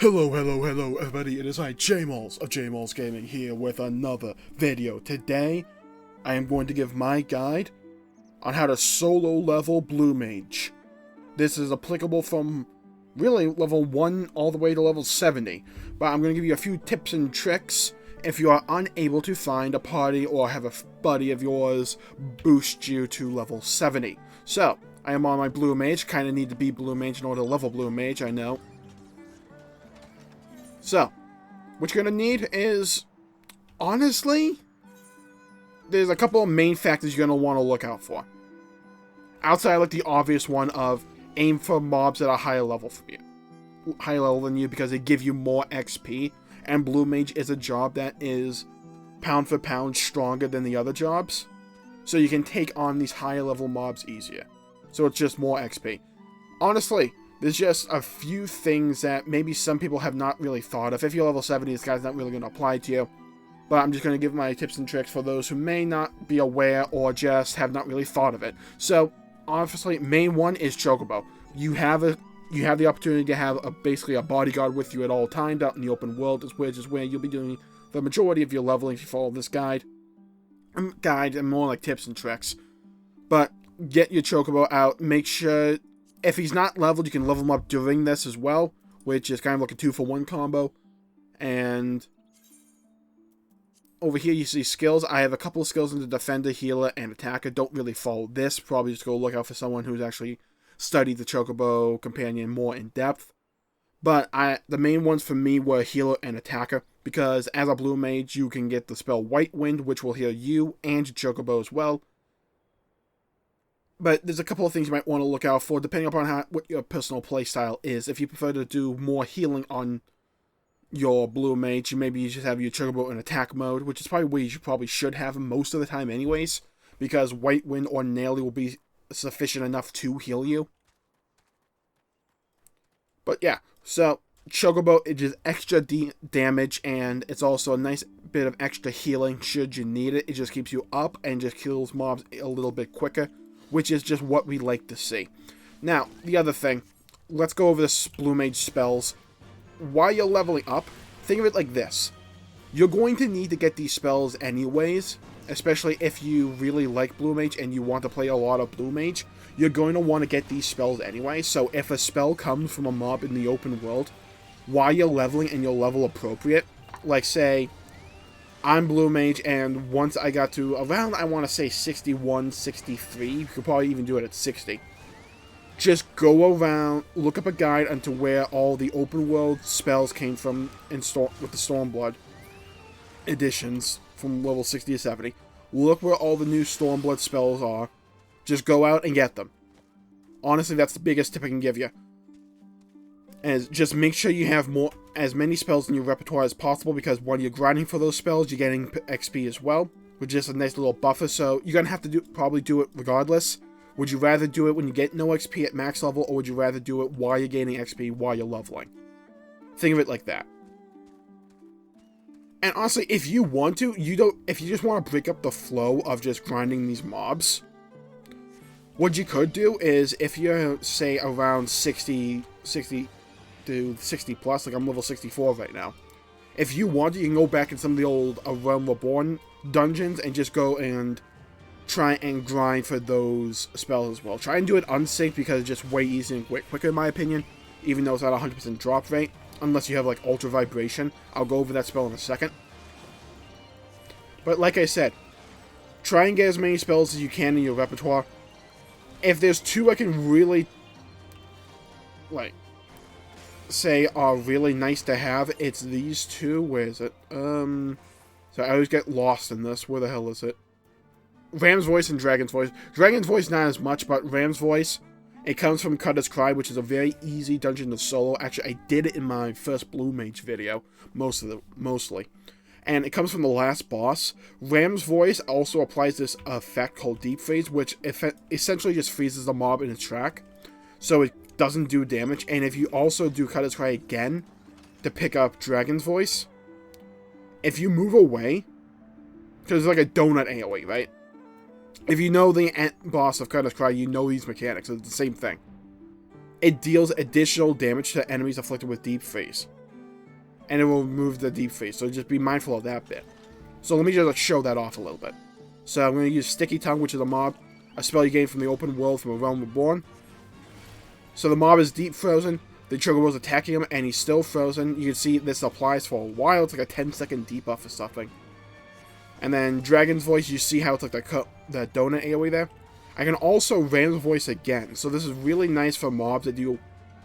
Hello everybody, it is I, Jmulls of Jmulls Gaming, here with another video. Today, I am going to give my guide on how to solo level Blue Mage. This is applicable from really level 1 all the way to level 70, but I'm going to give you a few tips and tricks if you are unable to find a party or have a buddy of yours boost you to level 70. So, I am on my Blue Mage, kind of need to be Blue Mage in order to level Blue Mage, I know. So, what you're going to need is, honestly, there's a couple of main factors you're going to want to look out for. Outside, like the obvious one of aim for mobs at a higher level than you because they give you more XP, and Blue Mage is a job that is pound for pound stronger than the other jobs, so you can take on these higher level mobs easier. So it's just more XP. Honestly, there's just a few things that maybe some people have not really thought of. If you're level 70, this guy's not really going to apply to you. But I'm just going to give my tips and tricks for those who may not be aware or just have not really thought of it. So, obviously, main one is Chocobo. You have the opportunity to have basically a bodyguard with you at all times out in the open world, which is where you'll be doing the majority of your leveling if you follow this guide. And more like tips and tricks. But get your Chocobo out. Make sure, if he's not leveled, you can level him up during this as well, which is kind of like a 2-for-1 combo. And over here you see skills. I have a couple of skills in the Defender, Healer, and Attacker. Don't really follow this. Probably just go look out for someone who's actually studied the Chocobo Companion more in depth. But the main ones for me were Healer and Attacker, because as a Blue Mage, you can get the spell White Wind, which will heal you and your Chocobo as well. But there's a couple of things you might want to look out for, depending upon what your personal playstyle is. If you prefer to do more healing on your Blue Mage, maybe you just have your Chocobo in attack mode, which is probably where you probably should have him most of the time anyways, because White Wind ordinarily will be sufficient enough to heal you. But yeah, so Chocobo, it is extra damage, and it's also a nice bit of extra healing should you need it. It just keeps you up and just kills mobs a little bit quicker, which is just what we like to see. Now, the other thing, let's go over this Blue Mage spells. While you're leveling up, think of it like this. You're going to need to get these spells anyways, especially if you really like Blue Mage and you want to play a lot of Blue Mage. You're going to want to get these spells anyway, so if a spell comes from a mob in the open world, while you're leveling and you're level appropriate, like say, I'm Blue Mage, and once I got to around, I want to say 61, 63, you could probably even do it at 60. Just go around, look up a guide onto where all the open world spells came from with the Stormblood editions from level 60 to 70. Look where all the new Stormblood spells are. Just go out and get them. Honestly, that's the biggest tip I can give you. And just make sure you have as many spells in your repertoire as possible, because when you're grinding for those spells, you're getting XP as well, which is a nice little buffer, so you're going to have to probably do it regardless. Would you rather do it when you get no XP at max level, or would you rather do it while you're gaining XP while you're leveling? Think of it like that. And honestly, if you want to, if you just want to break up the flow of just grinding these mobs, what you could do is, if you're, say, around 60 to 60 plus, like I'm level 64 right now. If you want, you can go back in some of the old Realm Reborn dungeons and just go and try and grind for those spells as well. Try and do it unsafe, because it's just way easier and way quicker in my opinion, even though it's at 100% drop rate, unless you have like Ultra Vibration. I'll go over that spell in a second. But like I said, try and get as many spells as you can in your repertoire. If there's two I can really say are really nice to have, it's these two. Where is it? So I always get lost in this. Where the hell is it? Ram's Voice and Dragon's Voice. Dragon's Voice not as much, but Ram's Voice, it comes from Cutter's Cry, which is a very easy dungeon to solo. Actually, I did it in my first Blue Mage video, mostly. And it comes from the last boss. Ram's Voice also applies this effect called Deep Freeze, which essentially just freezes the mob in its track, so it doesn't do damage. And if you also do Cutter's Cry again to pick up Dragon's Voice, if you move away, because it's like a donut AoE, right? If you know the boss of Cutter's Cry, you know these mechanics. It's the same thing. It deals additional damage to enemies afflicted with Deep Freeze. and it will remove the deep freeze. So just be mindful of that bit. So let me just show that off a little bit. So I'm going to use Sticky Tongue, which is a mob, a spell you gain from the open world from a Realm Reborn. So the mob is deep frozen. The Chocobo's attacking him, and he's still frozen. You can see this applies for a while. It's like a 10-second debuff or something. And then Dragon's Voice, you see how it's like the donut AoE there. I can also Random Voice again. So this is really nice for mobs that do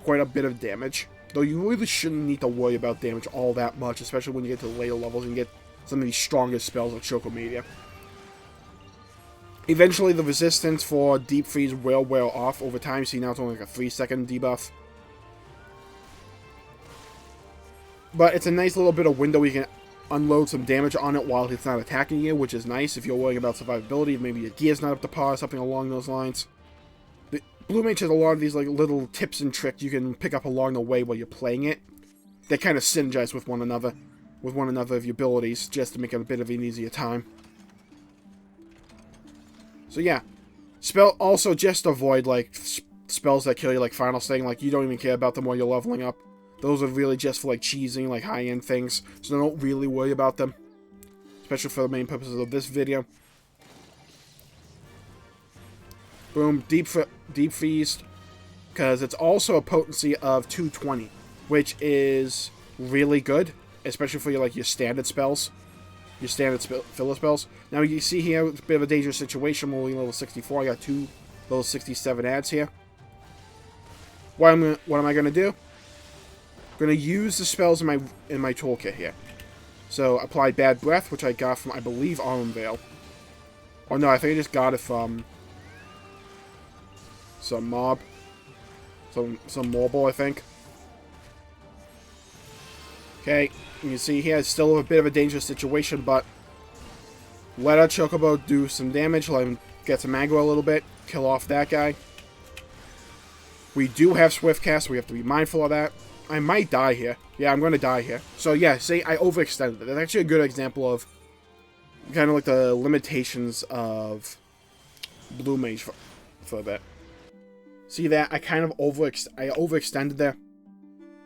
quite a bit of damage. Though you really shouldn't need to worry about damage all that much, especially when you get to later levels and get some of these strongest spells like Chocomedia. Eventually, the resistance for Deep Freeze will wear off over time. See, now it's only like a 3-second debuff. But it's a nice little bit of window where you can unload some damage on it while it's not attacking you, which is nice if you're worrying about survivability. Maybe your gear's not up to par, something along those lines. The Blue Mage has a lot of these like little tips and tricks you can pick up along the way while you're playing it. They kind of synergize with one another of your abilities, just to make it a bit of an easier time. So yeah, also just avoid like spells that kill you, like Final Sting. Like you don't even care about them while you're leveling up. Those are really just for like cheesing, like high-end things. So don't really worry about them, especially for the main purposes of this video. Boom, deep freeze, because it's also a potency of 220, which is really good, especially for your standard spells. Your standard filler spells. Now you see here, it's a bit of a dangerous situation. We're only level 64. I got 2 level 67 adds here. What am I gonna do? I'm gonna use the spells in my toolkit here. So apply Bad Breath, which I got from, I believe, Arm Veil. Oh no, I think I just got it from some mob, some Morbo, I think. Okay, you can see here, it's still a bit of a dangerous situation, but let our Chocobo do some damage, let him get some aggro a little bit, kill off that guy. We do have Swift Cast, so we have to be mindful of that. I might die here. Yeah, I'm going to die here. So yeah, see, I overextended it. That's actually a good example of kind of like the limitations of Blue Mage for a bit. See that? I kind of overextended there.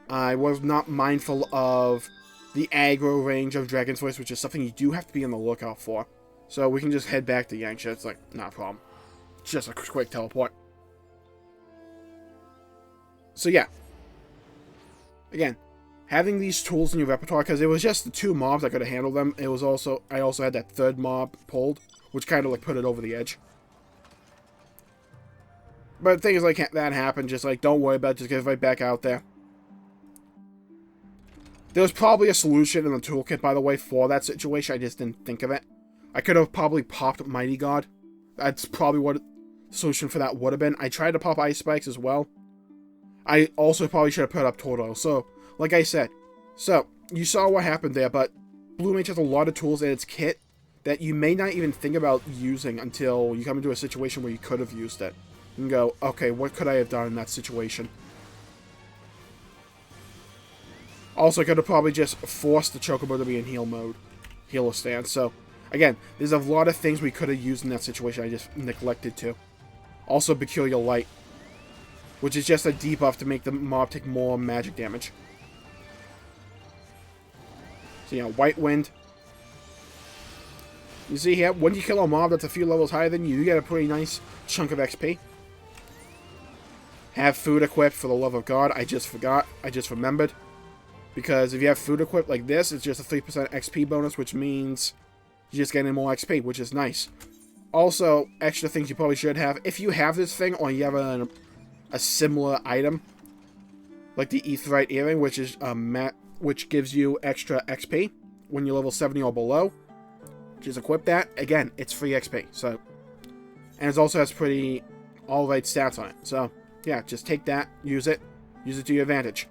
I was not mindful of the aggro range of Dragon's Voice, which is something you do have to be on the lookout for. So we can just head back to Yangsha. It's like, not a problem. It's just a quick teleport. So yeah. Again, having these tools in your repertoire, because it was just the 2 mobs I could have handled them. It was also, I also had that 3rd mob pulled, which kind of like put it over the edge. But things like that happen, just like, don't worry about it, just get right back out there. There was probably a solution in the toolkit, by the way, for that situation. I just didn't think of it. I could have probably popped Mighty God. That's probably what the solution for that would have been. I tried to pop Ice Spikes as well. I also probably should have put up Tortoise. So, like I said, so you saw what happened there, but Blue Mage has a lot of tools in its kit that you may not even think about using until you come into a situation where you could have used it. And go, okay, what could I have done in that situation? Also, I could have probably just forced the Chocobo to be in healer stance. So, again, there's a lot of things we could have used in that situation I just neglected to. Also, Peculiar Light, which is just a debuff to make the mob take more magic damage. So, yeah, White Wind. You see here, when you kill a mob that's a few levels higher than you, you get a pretty nice chunk of XP. Have food equipped, for the love of God. I just forgot. I just remembered. Because if you have food equipped like this, it's just a 3% XP bonus, which means you're just getting more XP, which is nice. Also, extra things you probably should have. If you have this thing, or you have a similar item, like the Aetheryte Earring, which is which gives you extra XP when you're level 70 or below, just equip that. Again, it's free XP. So, and it also has pretty alright stats on it. So, yeah, just take that, use it to your advantage.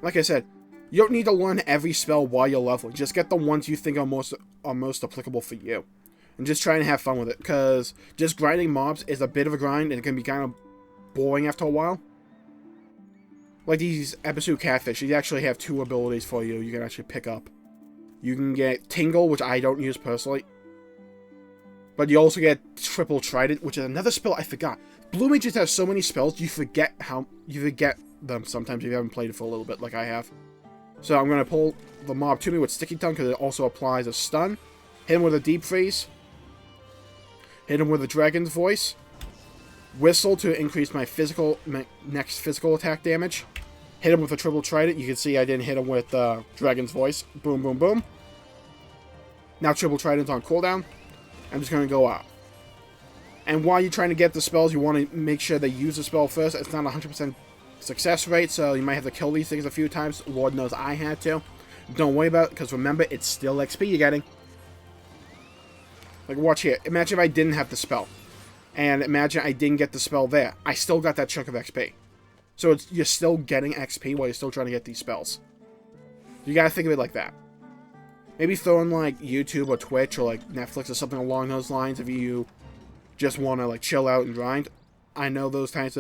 Like I said, you don't need to learn every spell while you're leveling. Just get the ones you think are most applicable for you. And just try and have fun with it. Because just grinding mobs is a bit of a grind, and it can be kind of boring after a while. Like these episode catfish, you actually have 2 abilities for you can actually pick up. You can get Tingle, which I don't use personally. But you also get Triple Trident, which is another spell I forgot. Blue Mages have so many spells, you forget them sometimes if you haven't played it for a little bit like I have. So I'm going to pull the mob to me with Sticky Tongue because it also applies a stun. Hit him with a Deep Freeze. Hit him with a Dragon's Voice. Whistle to increase my next physical attack damage. Hit him with a Triple Trident. You can see I didn't hit him with Dragon's Voice. Boom, boom, boom. Now Triple Trident's on cooldown. I'm just going to go out. And while you're trying to get the spells, you want to make sure they use the spell first. It's not 100% success rate, so you might have to kill these things a few times. Lord knows I had to. Don't worry about it, because remember, it's still XP you're getting. Like, watch here. Imagine if I didn't have the spell. And imagine I didn't get the spell there. I still got that chunk of XP. So you're still getting XP while you're still trying to get these spells. You gotta think of it like that. Maybe throw in, like, YouTube or Twitch or, like, Netflix or something along those lines if you just want to, like, chill out and grind. I know those times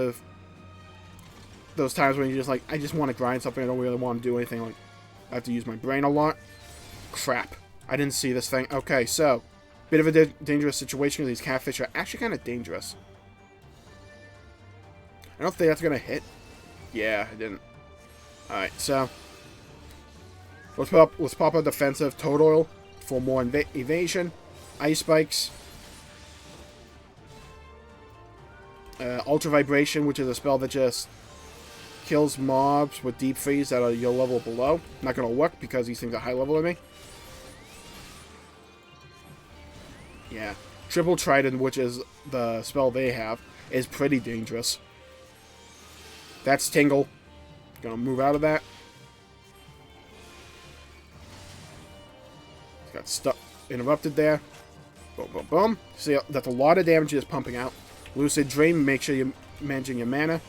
when you're just like, I just want to grind something, I don't really want to do anything, like, I have to use my brain a lot. Crap. I didn't see this thing. Okay, so, bit of a dangerous situation because these catfish are actually kind of dangerous. I don't think that's going to hit. Yeah, it didn't. Alright, so, let's pop a defensive Toad for more evasion. Ice Spikes. Ultra Vibration, which is a spell that just kills mobs with Deep Freeze that are your level below. Not going to work because these things are high level to me. Yeah. Triple Trident, which is the spell they have, is pretty dangerous. That's Tingle. Gonna move out of that. Got stuck, interrupted there. Boom, boom, boom. See, that's a lot of damage just pumping out. Lucid Dream, make sure you're managing your mana.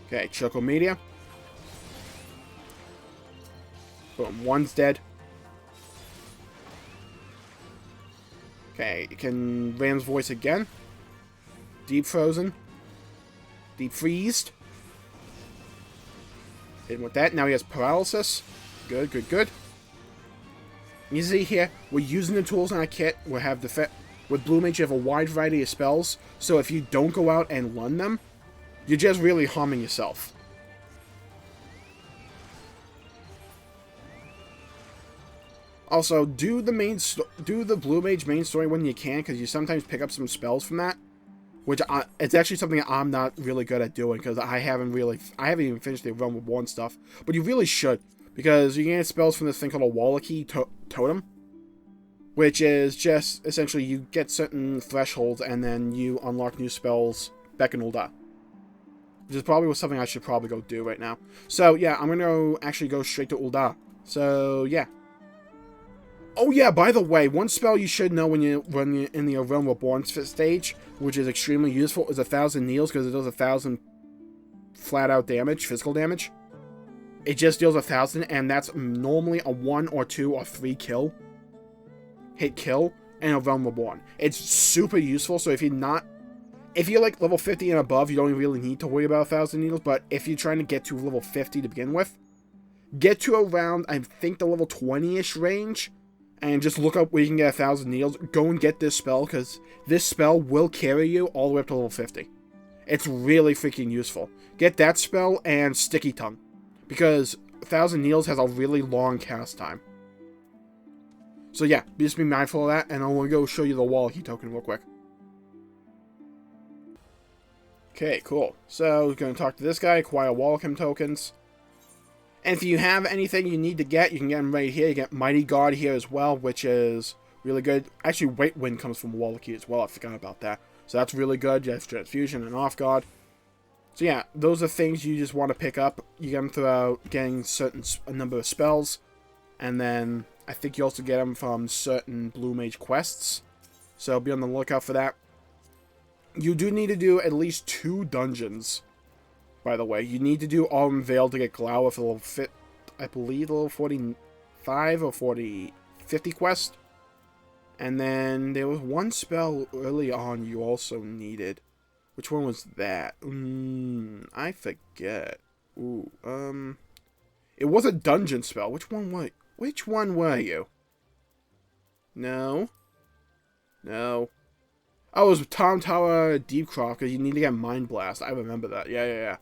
Okay, Choco Media. Boom, one's dead. Okay, you can Ram's Voice again. Deep Frozen. Deep Freezed. Hit him with that. Now he has Paralysis. Good, good, good. You see here, we're using the tools in our kit. We have with Blue Mage, you have a wide variety of spells. So if you don't go out and learn them, you're just really harming yourself. Also, do the Blue Mage main story when you can, because you sometimes pick up some spells from that. Which it's actually something I'm not really good at doing, because I haven't even finished the Realm Reborn stuff. But you really should, because you can get spells from this thing called a Wallachy Totem, which is just essentially you get certain thresholds and then you unlock new spells back in Ul'dah. Which is probably something I should probably go do right now. So yeah, I'm gonna actually go straight to Ul'dah. So yeah. Oh yeah, by the way, one spell you should know when you're in the Realm Reborn stage, which is extremely useful, is 1,000 Kneels, because it does 1,000 flat-out damage, physical damage. It just deals 1,000, and that's normally a 1 or 2 or 3 hit kill in a Realm Reborn. It's super useful, so if you're like level 50 and above, you don't really need to worry about 1,000 Needles, but if you're trying to get to level 50 to begin with, get to around, I think, the level 20-ish range, and just look up where you can get 1,000 Needles. Go and get this spell, because this spell will carry you all the way up to level 50. It's really freaking useful. Get that spell and Sticky Tongue, because 1,000 Needles has a really long cast time. So yeah, just be mindful of that, and I want to go show you the Wallachy token real quick. Okay, cool. So, we're going to talk to this guy, acquire Wallachy tokens. And if you have anything you need to get, you can get them right here. You get Mighty Guard here as well, which is really good. Actually, White Wind comes from Wallachy as well. I forgot about that. So that's really good. You have Transfusion and Off Guard. So yeah, those are things you just want to pick up. You get them throughout getting a number of spells. And then I think you also get them from certain Blue Mage quests. So be on the lookout for that. You do need to do at least 2 dungeons. By the way, you need to do Autumn Veil to get Glower for level I believe level 45 or 50 quest. And then there was one spell early on you also needed. Which one was that? I forget. Ooh, it was a dungeon spell. Which one were you? No. Oh, it was Tom Tower Deep Croft, because you need to get Mind Blast. I remember that. Yeah.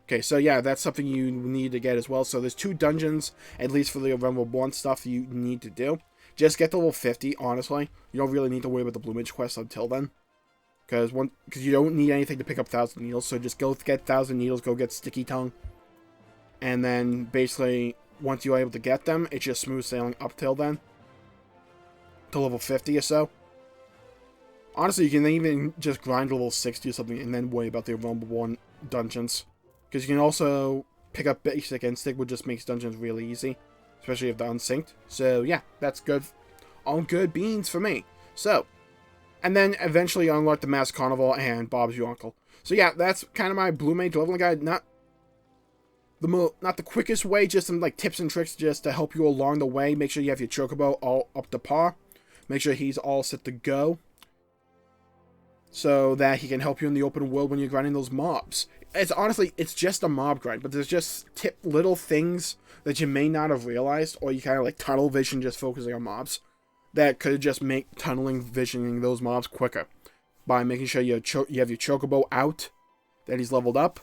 Okay, so yeah, that's something you need to get as well. So there's 2 dungeons, at least for the Realm Reborn stuff, you need to do. Just get to level 50, honestly. You don't really need to worry about the Blue Mage quest until then. Because you don't need anything to pick up 1,000 Needles, so just go get 1,000 Needles, go get Sticky Tongue. And then, basically, once you're able to get them, it's just smooth sailing up till then. To level 50 or so. Honestly, you can even just grind to level 60 or something, and then worry about the Realm Reborn dungeons. Because you can also pick up Basic Instinct, which just makes dungeons really easy. Especially if they're unsynced. So, yeah, that's good. All good beans for me. So, and then eventually unlock the Masked Carnival and Bob's Your Uncle. So, yeah, that's kind of my Blue Mage leveling guide. Not the quickest way, just some like tips and tricks just to help you along the way. Make sure you have your Chocobo all up to par. Make sure he's all set to go. So that he can help you in the open world when you're grinding those mobs. It's just a mob grind, but there's just little things that you may not have realized, or you kind of like tunnel vision just focusing on mobs, that could just make tunneling visioning those mobs quicker. By making sure you have your Chocobo out, that he's leveled up,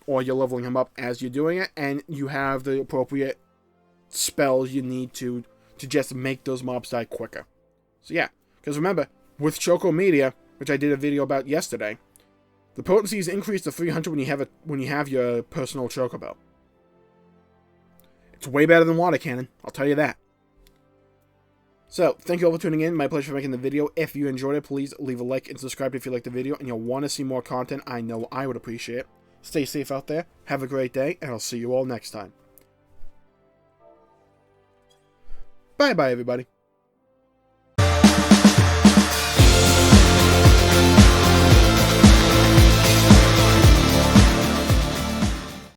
or you're leveling him up as you're doing it, and you have the appropriate spells you need to just make those mobs die quicker. So yeah, because remember, with Choco Media, which I did a video about yesterday, the potency is increased to 300 when you have your personal Chocobo. It's way better than Water Cannon, I'll tell you that. So, thank you all for tuning in. My pleasure for making the video. If you enjoyed it, please leave a like and subscribe if you liked the video and you'll want to see more content. I know I would appreciate it. Stay safe out there, have a great day, and I'll see you all next time. Bye-bye, everybody.